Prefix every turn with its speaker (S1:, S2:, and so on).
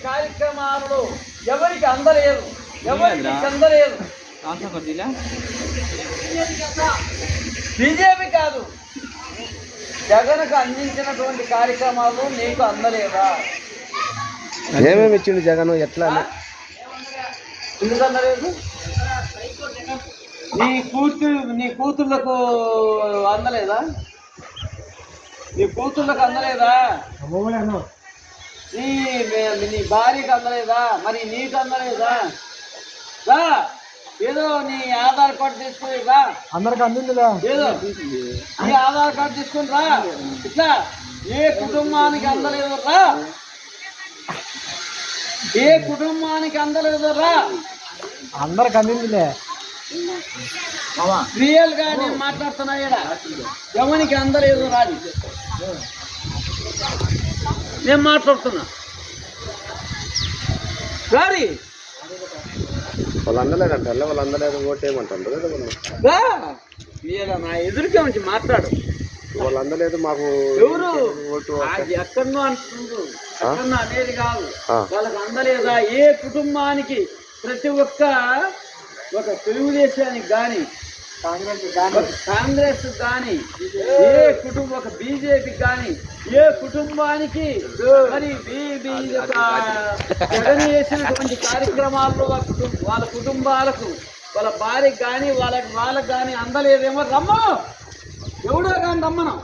S1: కార్యక్రమాలలో ఎవరికి అందలేదు, ఎవరికి చెందలేదు. బీజేపీ కాదు, జగన్కు అందించినటువంటి కార్యక్రమాలు నీకు అందలేదా?
S2: ఏమేమి ఇచ్చిండు జగన్, ఎట్లా
S1: ఎందుకు అందలేదు? నీ కూతుర్లకు అందలేదా? నీ కూతుర్లకు అందలేదా? నీ భార్యకు అందలేదా? మరి నీకు అందలేదా? రా, ఏదో నీ ఆధార్ కార్డు తీసుకుని రా.
S2: అందరికి అందిందిగా.
S1: ఏదో నీ ఆధార్ కార్డు తీసుకుని రా. ఇట్లా ఏ కుటుంబానికి అందలేదు రా, ఏ కుటుంబానికి అందలేదు రా.
S2: అందరికి అందిందిలే.
S1: రియల్ గా నేను మాట్లాడుతున్నా. ఎవరికి అందలేదు రాది నేను మాట్లాడుతున్నా. రారి
S2: వాళ్ళు అందలేదంట, వాళ్ళు అందలేదు ఓటు ఏమంటారు
S1: నా ఎదురుకే ఉంచి మాట్లాడు.
S2: వాళ్ళు అందలేదు మాకు
S1: ఎవరు ఎక్కడో అంటున్నారు, ఎక్కడో అనేది కాదు. వాళ్ళకి అందలేదా? ఏ కుటుంబానికి ప్రతి ఒక్క ఒక తెలుగుదేశానికి కానీ, కాంగ్రెస్ కానీ, ఏ కుటుంబం ఒక బీజేపీ కానీ, ఏ కుటుంబానికి మరి జగన్ చేసినటువంటి కార్యక్రమాల్లో వాళ్ళ కుటుంబాలకు, వాళ్ళ భార్యకు కానీ వాళ్ళకి కానీ అందలేదేమో. రమ్మను, ఎవడో కానీ రమ్మను.